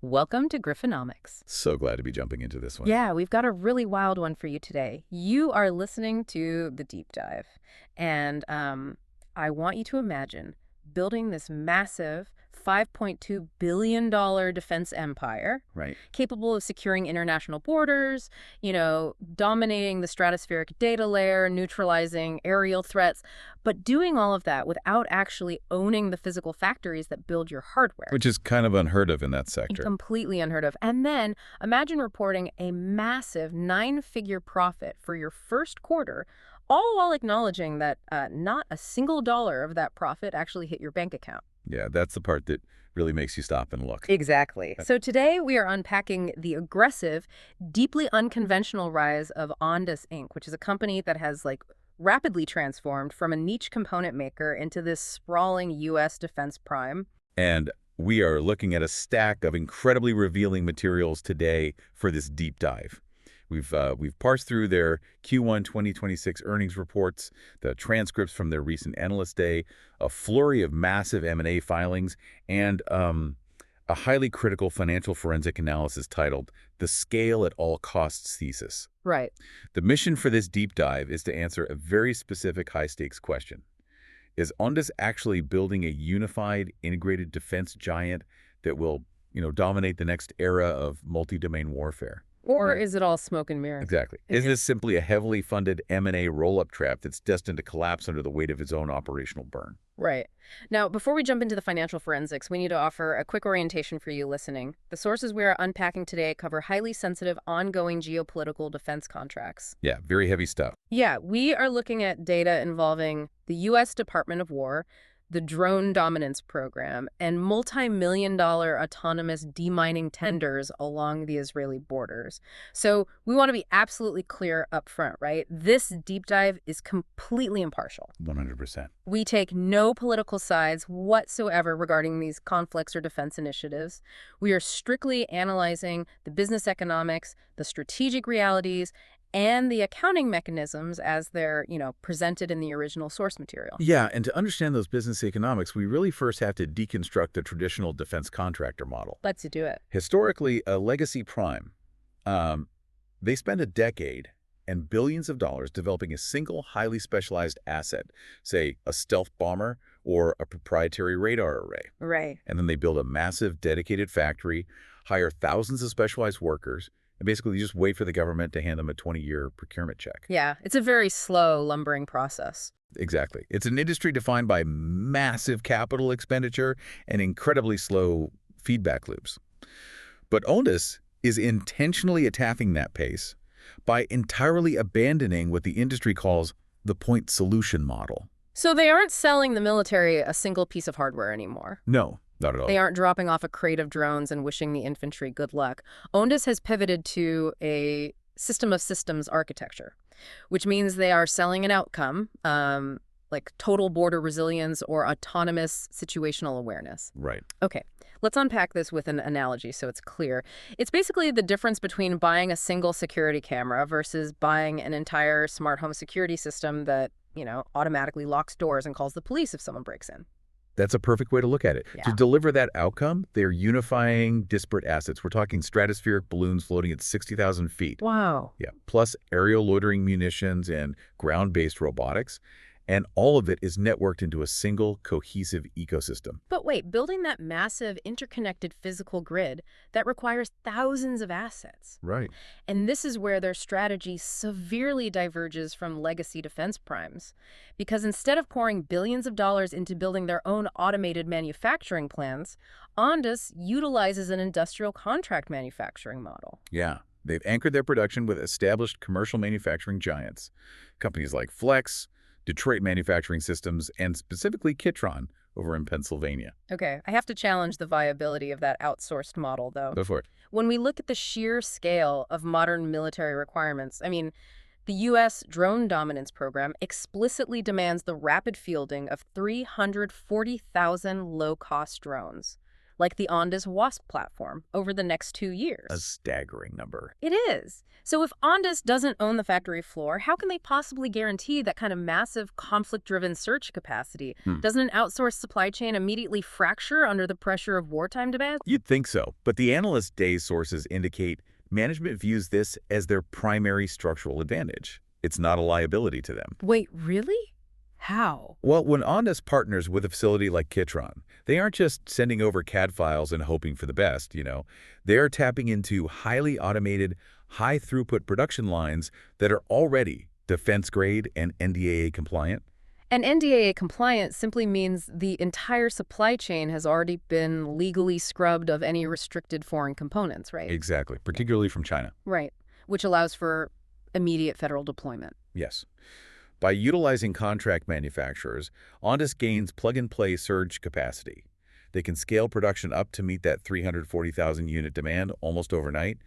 Welcome to Griffonomics. So glad to be jumping into this one. Yeah, we've got a really wild one for you today. You are listening to the deep dive, and I want you to imagine building this massive $5.2 billion defense empire Right. capable of securing international borders, dominating the stratospheric data layer, neutralizing aerial threats, but doing all of that without actually owning the physical factories that build your hardware. Which is kind of unheard of in that sector. Completely unheard of. And then imagine reporting a massive 9-figure profit for your first quarter, all while acknowledging that not a single dollar of that profit actually hit your bank account. Yeah, that's the part that really makes you stop and look. Exactly. So today we are unpacking the aggressive, deeply unconventional rise of Ondas Inc., which is a company that has rapidly transformed from a niche component maker into this sprawling U.S. defense prime. And we are looking at a stack of incredibly revealing materials today for this deep dive. We've parsed through their Q1 2026 earnings reports, the transcripts from their recent Analyst Day, a flurry of massive M&A filings, and a highly critical financial forensic analysis titled The Scale at All Costs Thesis. Right. The mission for this deep dive is to answer a very specific high-stakes question. Is Ondas actually building a unified, integrated defense giant that will, dominate the next era of multi-domain warfare? Or is it all smoke and mirrors? Exactly. Is this simply a heavily funded M&A roll-up trap that's destined to collapse under the weight of its own operational burn? Right. Now, before we jump into the financial forensics, we need to offer a quick orientation for you listening. The sources we are unpacking today cover highly sensitive, ongoing geopolitical defense contracts. Yeah, very heavy stuff. Yeah, we are looking at data involving the U.S. Department of War, the Drone Dominance Program, and multi-million-dollar autonomous demining tenders along the Israeli borders. So we want to be absolutely clear up front, right? This deep dive is completely impartial. 100%. We take no political sides whatsoever regarding these conflicts or defense initiatives. We are strictly analyzing the business economics, the strategic realities, and the accounting mechanisms as they're, presented in the original source material. Yeah, and to understand those business economics, we really first have to deconstruct the traditional defense contractor model. Let's do it. Historically, a legacy prime, they spend a decade and billions of dollars developing a single highly specialized asset, say a stealth bomber or a proprietary radar array. Right. And then they build a massive dedicated factory, hire thousands of specialized workers, and basically just wait for the government to hand them a 20-year procurement check. Yeah, it's a very slow, lumbering process. Exactly. It's an industry defined by massive capital expenditure and incredibly slow feedback loops. But Ondas is intentionally attacking that pace by entirely abandoning what the industry calls the point solution model. So they aren't selling the military a single piece of hardware anymore. No, not at all. They aren't dropping off a crate of drones and wishing the infantry good luck. Ondas has pivoted to a system of systems architecture, which means they are selling an outcome, like total border resilience or autonomous situational awareness. Right. Okay, let's unpack this with an analogy so it's clear. It's basically the difference between buying a single security camera versus buying an entire smart home security system that, automatically locks doors and calls the police if someone breaks in. That's a perfect way to look at it. Yeah. To deliver that outcome, they're unifying disparate assets. We're talking stratospheric balloons floating at 60,000 feet. Wow. Yeah, plus aerial loitering munitions and ground-based robotics. And all of it is networked into a single, cohesive ecosystem. But wait, building that massive, interconnected physical grid, that requires thousands of assets. Right. And this is where their strategy severely diverges from legacy defense primes. Because instead of pouring billions of dollars into building their own automated manufacturing plants, Ondas utilizes an industrial contract manufacturing model. Yeah. They've anchored their production with established commercial manufacturing giants. Companies like Flex, Detroit Manufacturing Systems, and specifically Kitron over in Pennsylvania. Okay, I have to challenge the viability of that outsourced model, though. Go for it. When we look at the sheer scale of modern military requirements, the U.S. Drone Dominance Program explicitly demands the rapid fielding of 340,000 low-cost drones. like the Ondas Wasp platform, over the next 2 A years. staggering number. It is. So if Ondas doesn't own the factory floor, how can they possibly guarantee that kind of massive conflict-driven surge capacity? Hmm. Doesn't an outsourced supply chain immediately fracture under the pressure of wartime demands? You'd think so, but the analyst day sources indicate management views this as their primary structural advantage. It's not a liability to them. Wait, really? How? Well, when Ondas partners with a facility like Kitron, they aren't just sending over CAD files and hoping for the best. They are tapping into highly automated, high-throughput production lines that are already defense-grade and NDAA compliant. And NDAA compliance simply means the entire supply chain has already been legally scrubbed of any restricted foreign components, right? Exactly, particularly from China. Right, which allows for immediate federal deployment. Yes. By utilizing contract manufacturers, Ondas gains plug-and-play surge capacity. They can scale production up to meet that 340,000 unit demand almost overnight,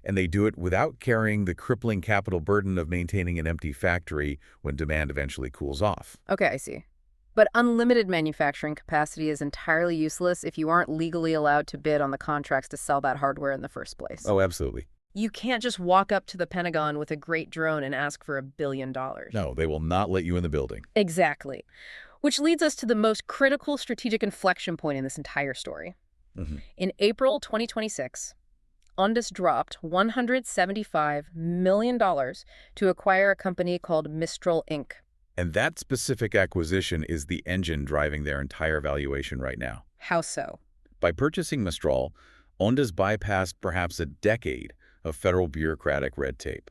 and they do it without carrying the crippling capital burden of maintaining an empty factory when demand eventually cools off. Okay, I see. But unlimited manufacturing capacity is entirely useless if you aren't legally allowed to bid on the contracts to sell that hardware in the first place. Oh, absolutely. You can't just walk up to the Pentagon with a great drone and ask for $1 billion. No, they will not let you in the building. Exactly. Which leads us to the most critical strategic inflection point in this entire story. In April 2026, Ondas dropped $175 million to acquire a company called Mistral Inc. And that specific acquisition is the engine driving their entire valuation right now. How so? By purchasing Mistral, Ondas bypassed perhaps a decade of federal bureaucratic red tape.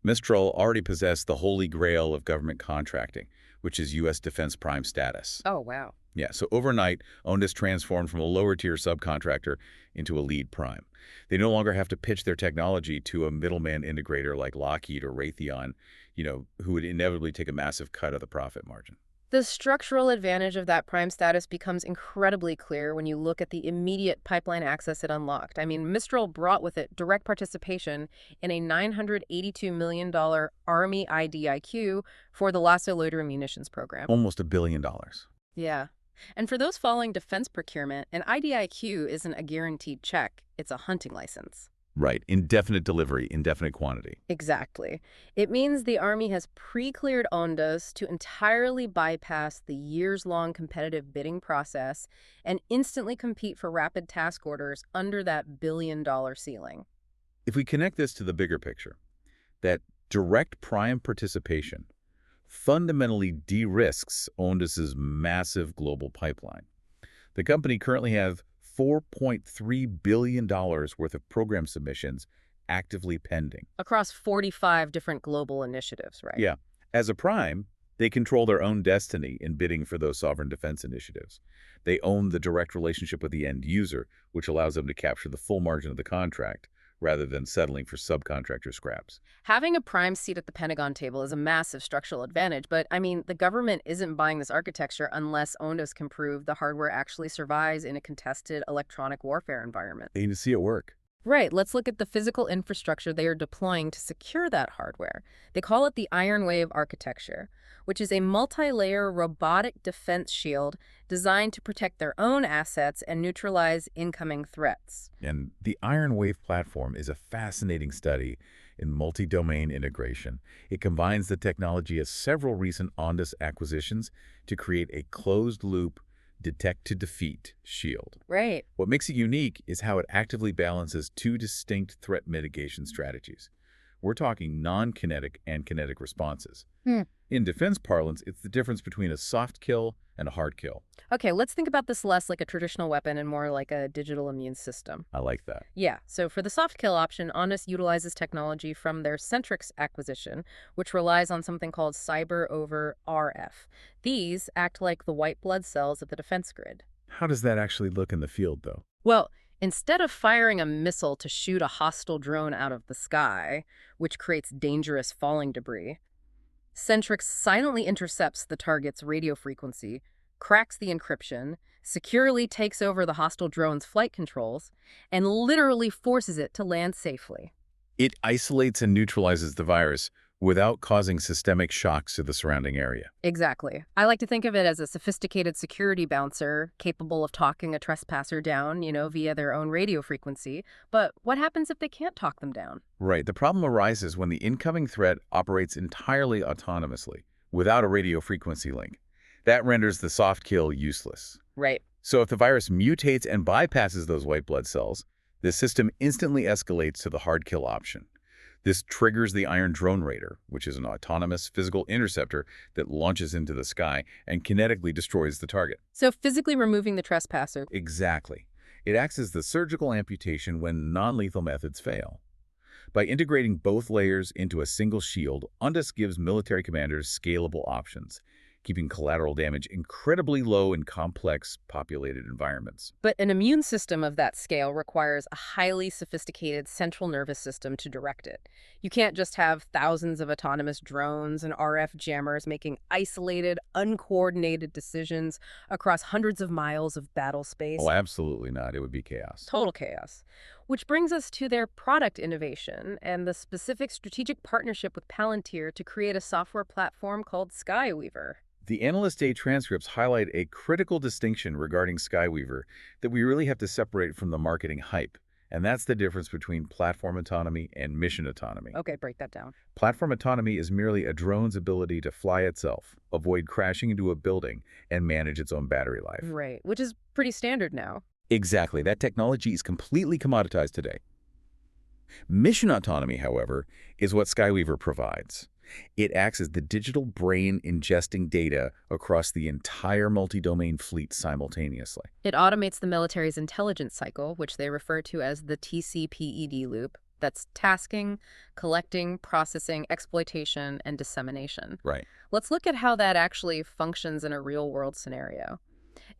Mistral already possessed the holy grail of government contracting, which is U.S. defense prime status. Oh, wow. Yeah, so overnight, Ondas transformed from a lower-tier subcontractor into a lead prime. They no longer have to pitch their technology to a middleman integrator like Lockheed or Raytheon, who would inevitably take a massive cut of the profit margin. The structural advantage of that prime status becomes incredibly clear when you look at the immediate pipeline access it unlocked. I mean, Mistral brought with it direct participation in a $982 million Army IDIQ for the Lasso Loitering munitions program. Almost $1 billion. Yeah. And for those following defense procurement, an IDIQ isn't a guaranteed check. It's a hunting license. Right. Indefinite delivery, indefinite quantity. Exactly. It means the Army has pre-cleared Ondas to entirely bypass the years-long competitive bidding process and instantly compete for rapid task orders under that billion-dollar ceiling. If we connect this to the bigger picture, that direct prime participation fundamentally de-risks Ondas's massive global pipeline. The company currently has $4.3 billion worth of program submissions actively pending. Across 45 different global initiatives, right? Yeah. As a prime, they control their own destiny in bidding for those sovereign defense initiatives. They own the direct relationship with the end user, which allows them to capture the full margin of the contract, rather than settling for subcontractor scraps. Having a prime seat at the Pentagon table is a massive structural advantage, but I mean, the government isn't buying this architecture unless Ondas can prove the hardware actually survives in a contested electronic warfare environment. They need to see it work. Right, let's look at the physical infrastructure they are deploying to secure that hardware. They call it the Iron Wave architecture, which is a multi-layer robotic defense shield designed to protect their own assets and neutralize incoming threats. And the Iron Wave platform is a fascinating study in multi-domain integration. It combines the technology of several recent Ondas acquisitions to create a closed-loop detect-to-defeat shield. Right. What makes it unique is how it actively balances two distinct threat mitigation strategies. We're talking non-kinetic and kinetic responses. In defense parlance, it's the difference between a soft kill and a hard kill. Okay, let's think about this less like a traditional weapon and more like a digital immune system. I like that. Yeah, so for the soft kill option, Ondas utilizes technology from their Centrix acquisition, which relies on something called cyber over RF. These act like the white blood cells of the defense grid. How does that actually look in the field, though? Well, instead of firing a missile to shoot a hostile drone out of the sky, which creates dangerous falling debris, Centrix silently intercepts the target's radio frequency, cracks the encryption, securely takes over the hostile drone's flight controls, and literally forces it to land safely. It isolates and neutralizes the virus without causing systemic shocks to the surrounding area. Exactly. I like to think of it as a sophisticated security bouncer capable of talking a trespasser down, via their own radio frequency. But what happens if they can't talk them down? Right. The problem arises when the incoming threat operates entirely autonomously, without a radio frequency link. That renders the soft kill useless. Right. So if the virus mutates and bypasses those white blood cells, the system instantly escalates to the hard kill option. This triggers the Iron Drone Raider, which is an autonomous physical interceptor that launches into the sky and kinetically destroys the target. So physically removing the trespasser. Exactly. It acts as the surgical amputation when non-lethal methods fail. By integrating both layers into a single shield, Ondas gives military commanders scalable options, keeping collateral damage incredibly low in complex, populated environments. But an immune system of that scale requires a highly sophisticated central nervous system to direct it. You can't just have thousands of autonomous drones and RF jammers making isolated, uncoordinated decisions across hundreds of miles of battle space. Oh, absolutely not. It would be chaos. Total chaos. Which brings us to their product innovation and the specific strategic partnership with Palantir to create a software platform called SkyWeaver. The Analyst Day transcripts highlight a critical distinction regarding SkyWeaver that we really have to separate from the marketing hype, and that's the difference between platform autonomy and mission autonomy. Okay, break that down. Platform autonomy is merely a drone's ability to fly itself, avoid crashing into a building, and manage its own battery life. Right, which is pretty standard now. Exactly. That technology is completely commoditized today. Mission autonomy, however, is what SkyWeaver provides. It acts as the digital brain ingesting data across the entire multi-domain fleet simultaneously. It automates the military's intelligence cycle, which they refer to as the TCPED loop. That's tasking, collecting, processing, exploitation, and dissemination. Right. Let's look at how that actually functions in a real-world scenario.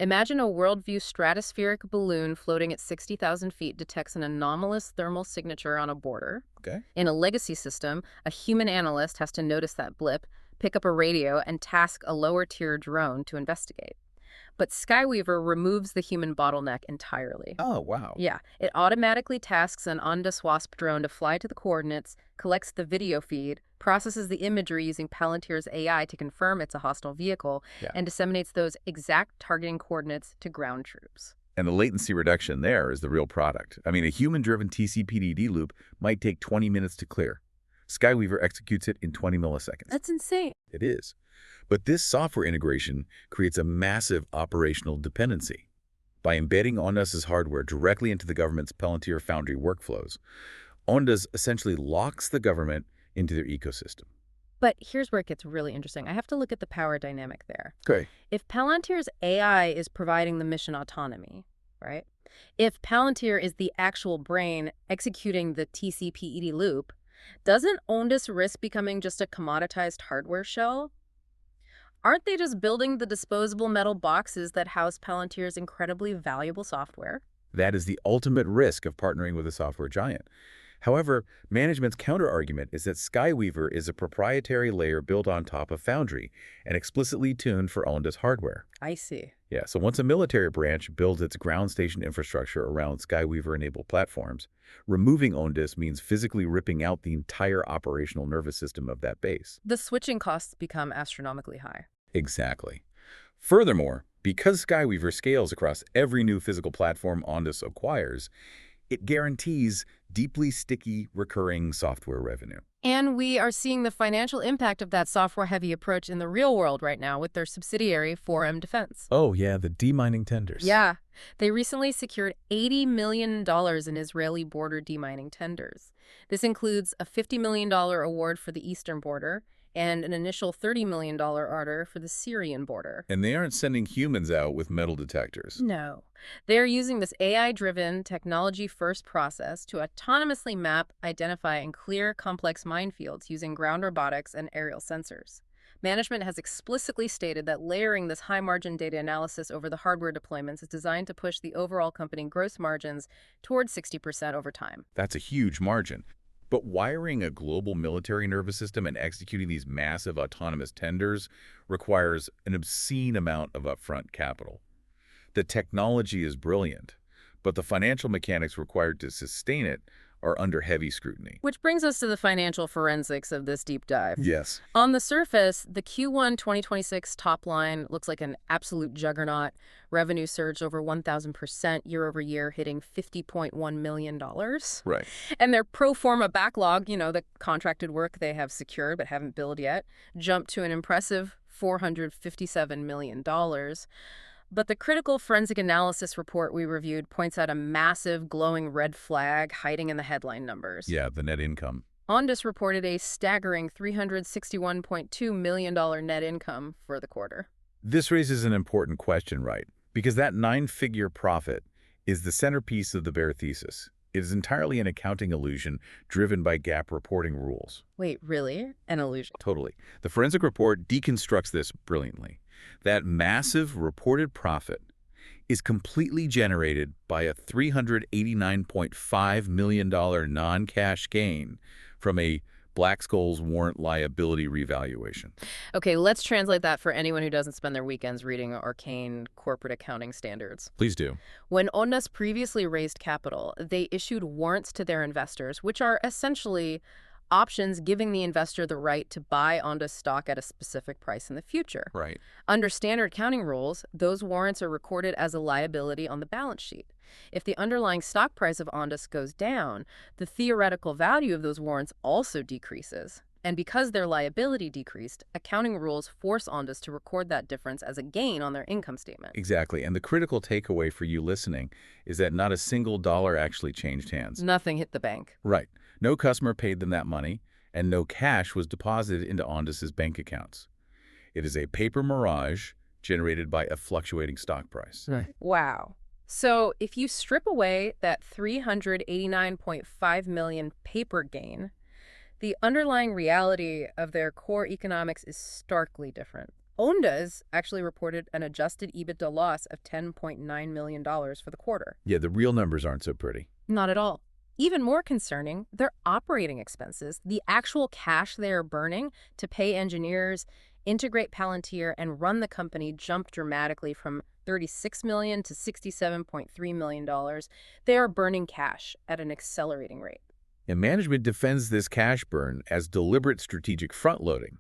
Imagine a worldview stratospheric balloon floating at 60,000 feet detects an anomalous thermal signature on a border. Okay. In a legacy system, a human analyst has to notice that blip, pick up a radio, and task a lower-tier drone to investigate. But SkyWeaver removes the human bottleneck entirely. Oh, wow. Yeah, it automatically tasks an Ondas Wasp drone to fly to the coordinates, collects the video feed, processes the imagery using Palantir's AI to confirm it's a hostile vehicle, Yeah. and disseminates those exact targeting coordinates to ground troops. And the latency reduction there is the real product. I mean, a human-driven TCPDD loop might take 20 minutes to clear. SkyWeaver executes it in 20 milliseconds. That's insane. It is. But this software integration creates a massive operational dependency. By embedding Ondas' hardware directly into the government's Palantir Foundry workflows, Ondas essentially locks the government into their ecosystem. But here's where it gets really interesting. I have to look at the power dynamic there. Okay. If Palantir's AI is providing the mission autonomy, right? If Palantir is the actual brain executing the TCPED loop, doesn't Ondas risk becoming just a commoditized hardware shell? Aren't they just building the disposable metal boxes that house Palantir's incredibly valuable software? That is the ultimate risk of partnering with a software giant. However, management's counterargument is that SkyWeaver is a proprietary layer built on top of Foundry and explicitly tuned for Ondas hardware. I see. Yeah, so once a military branch builds its ground station infrastructure around SkyWeaver-enabled platforms, removing Ondas means physically ripping out the entire operational nervous system of that base. The switching costs become astronomically high. Exactly. Furthermore, because SkyWeaver scales across every new physical platform Ondas acquires, it guarantees deeply sticky, recurring software revenue. And we are seeing the financial impact of that software-heavy approach in the real world right now with their subsidiary, 4M Defense. Oh, yeah, the demining tenders. Yeah. They recently secured $80 million in Israeli border demining tenders. This includes a $50 million award for the eastern border and an initial $30 million order for the Syrian border. And they aren't sending humans out with metal detectors. No. They're using this AI-driven, technology-first process to autonomously map, identify, and clear complex minefields using ground robotics and aerial sensors. Management has explicitly stated that layering this high-margin data analysis over the hardware deployments is designed to push the overall company gross margins towards 60% over time. That's a huge margin. But wiring a global military nervous system and executing these massive autonomous tenders requires an obscene amount of upfront capital. The technology is brilliant, but the financial mechanics required to sustain it are under heavy scrutiny. Which brings us to the financial forensics of this deep dive. Yes. On the surface, the Q1 2026 top line looks like an absolute juggernaut. Revenue surged over 1,000% year over year, hitting $50.1 million. Right. And their pro forma backlog, the contracted work they have secured but haven't billed yet, jumped to an impressive $457 million. But the critical forensic analysis report we reviewed points out a massive glowing red flag hiding in the headline numbers. Yeah, the net income. Ondas reported a staggering $361.2 million net income for the quarter. This raises an important question, right? Because that nine-figure profit is the centerpiece of the bear thesis. It is entirely an accounting illusion driven by GAAP reporting rules. Wait, really? An illusion? Totally. The forensic report deconstructs this brilliantly. That massive reported profit is completely generated by a $389.5 million non-cash gain from a Black-Scholes warrant liability revaluation. Okay, let's translate that for anyone who doesn't spend their weekends reading arcane corporate accounting standards. Please do. When Ondas previously raised capital, they issued warrants to their investors, which are essentially options giving the investor the right to buy Ondas stock at a specific price in the future. Right. Under standard accounting rules, those warrants are recorded as a liability on the balance sheet. If the underlying stock price of Ondas goes down, the theoretical value of those warrants also decreases. And because their liability decreased, accounting rules force Ondas to record that difference as a gain on their income statement. Exactly. And the critical takeaway for you listening is that not a single dollar actually changed hands. Nothing hit the bank. Right. No customer paid them that money, and no cash was deposited into Ondas's bank accounts. It is a paper mirage generated by a fluctuating stock price. Right. Wow. So if you strip away that $389.5 million paper gain, the underlying reality of their core economics is starkly different. Ondas actually reported an adjusted EBITDA loss of $10.9 million for the quarter. Yeah, the real numbers aren't so pretty. Not at all. Even more concerning, their operating expenses, the actual cash they are burning to pay engineers, integrate Palantir, and run the company jumped dramatically from $36 million to $67.3 million. They are burning cash at an accelerating rate. And management defends this cash burn as deliberate strategic front-loading.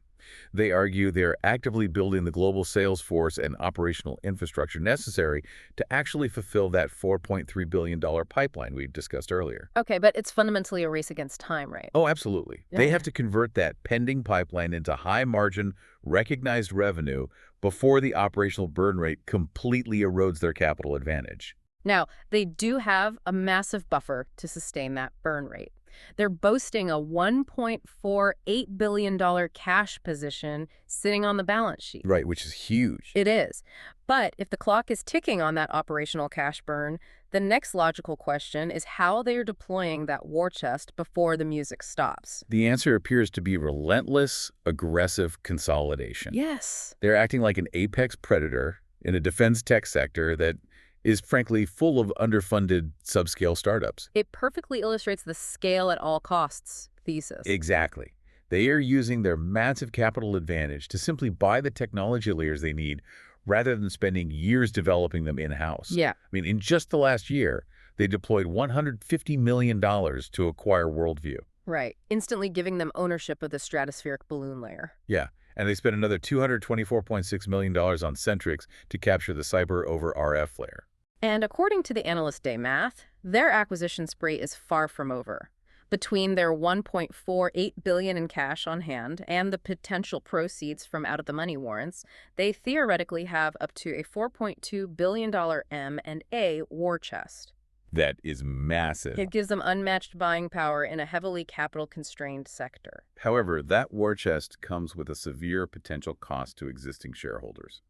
They argue they are actively building the global sales force and operational infrastructure necessary to actually fulfill that $4.3 billion pipeline we discussed earlier. Okay, but it's fundamentally a race against time, right? Oh, absolutely. Yeah. They have to convert that pending pipeline into high-margin, recognized revenue before the operational burn rate completely erodes their capital advantage. Now, they do have a massive buffer to sustain that burn rate. They're boasting a $1.48 billion cash position sitting on the balance sheet. Right, which is huge. It is. But if the clock is ticking on that operational cash burn, the next logical question is how they are deploying that war chest before the music stops. The answer appears to be relentless, aggressive consolidation. Yes. They're acting like an apex predator in a defense tech sector that is frankly full of underfunded subscale startups. It perfectly illustrates the scale at all costs thesis. Exactly. They are using their massive capital advantage to simply buy the technology layers they need rather than spending years developing them in-house. Yeah. I mean, in just the last year, they deployed $150 million to acquire Worldview. Right. Instantly giving them ownership of the stratospheric balloon layer. Yeah. And they spent another $224.6 million on Centrix to capture the cyber over RF layer. And according to the Analyst Day math, their acquisition spree is far from over. Between their $1.48 billion in cash on hand and the potential proceeds from out-of-the-money warrants, they theoretically have up to a $4.2 billion M&A war chest. That is massive. It gives them unmatched buying power in a heavily capital-constrained sector. However, that war chest comes with a severe potential cost to existing shareholders.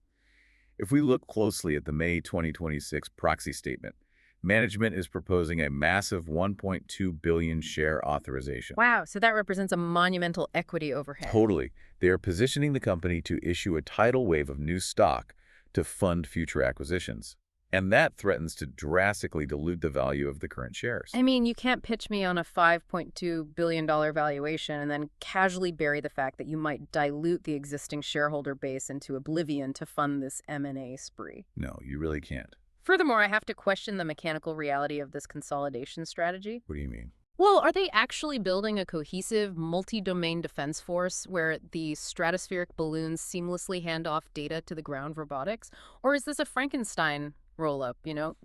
If we look closely at the May 2026 proxy statement, management is proposing a massive 1.2 billion share authorization. Wow, so that represents a monumental equity overhead. Totally. They are positioning the company to issue a tidal wave of new stock to fund future acquisitions. And that threatens to drastically dilute the value of the current shares. I mean, you can't pitch me on a $5.2 billion valuation and then casually bury the fact that you might dilute the existing shareholder base into oblivion to fund this M&A spree. No, you really can't. Furthermore, I have to question the mechanical reality of this consolidation strategy. What do you mean? Well, are they actually building a cohesive, multi-domain defense force where the stratospheric balloons seamlessly hand off data to the ground robotics? Or is this a Frankenstein roll-up,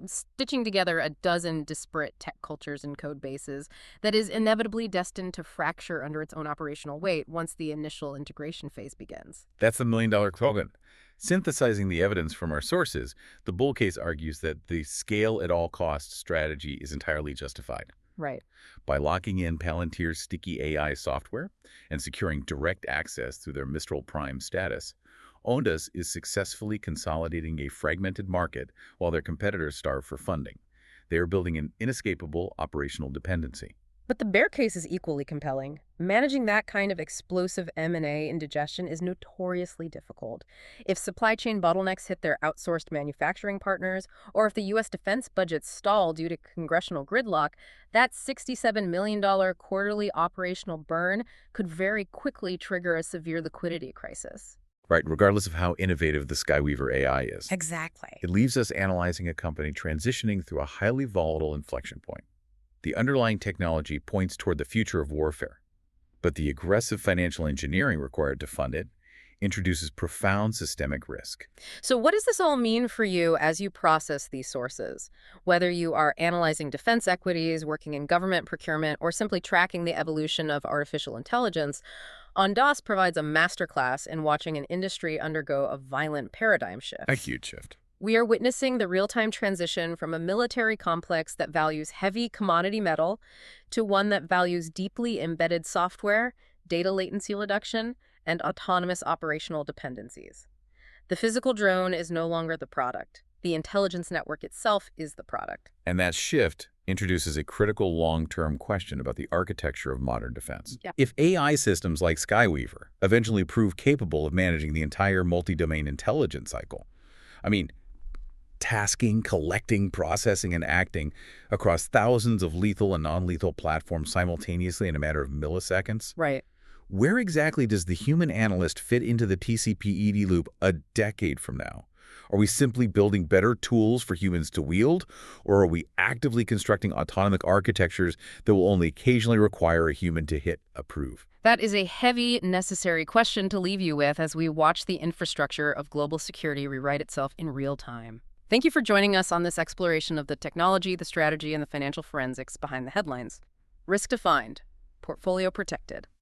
stitching together a dozen disparate tech cultures and code bases that is inevitably destined to fracture under its own operational weight once the initial integration phase begins? That's the million-dollar slogan. Synthesizing the evidence from our sources, the bull case argues that the scale-at-all-costs strategy is entirely justified. Right. By locking in Palantir's sticky AI software and securing direct access through their Mistral Prime status, Ondas is successfully consolidating a fragmented market while their competitors starve for funding. They are building an inescapable operational dependency. But the bear case is equally compelling. Managing that kind of explosive M&A indigestion is notoriously difficult. If supply chain bottlenecks hit their outsourced manufacturing partners, or if the U.S. defense budgets stall due to congressional gridlock, that $67 million quarterly operational burn could very quickly trigger a severe liquidity crisis. Right, regardless of how innovative the SkyWeaver AI is. Exactly. It leaves us analyzing a company transitioning through a highly volatile inflection point. The underlying technology points toward the future of warfare, but the aggressive financial engineering required to fund it introduces profound systemic risk. So what does this all mean for you as you process these sources? Whether you are analyzing defense equities, working in government procurement, or simply tracking the evolution of artificial intelligence, Ondas provides a masterclass in watching an industry undergo a violent paradigm A shift. huge shift. We are witnessing the real-time transition from a military complex that values heavy commodity metal to one that values deeply embedded software, data latency reduction, and autonomous operational dependencies. The physical drone is no longer the product. The intelligence network itself is the product. And that shift introduces a critical long-term question about the architecture of modern defense. Yeah. If AI systems like SkyWeaver eventually prove capable of managing the entire multi-domain intelligence cycle, I mean, tasking, collecting, processing, and acting across thousands of lethal and non-lethal platforms simultaneously in a matter of milliseconds, Right. where exactly does the human analyst fit into the TCP/ED loop a decade from now? Are we simply building better tools for humans to wield, or are we actively constructing autonomous architectures that will only occasionally require a human to hit approve? That is a heavy, necessary question to leave you with as we watch the infrastructure of global security rewrite itself in real time. Thank you for joining us on this exploration of the technology, the strategy, and the financial forensics behind the headlines. Risk defined, portfolio protected.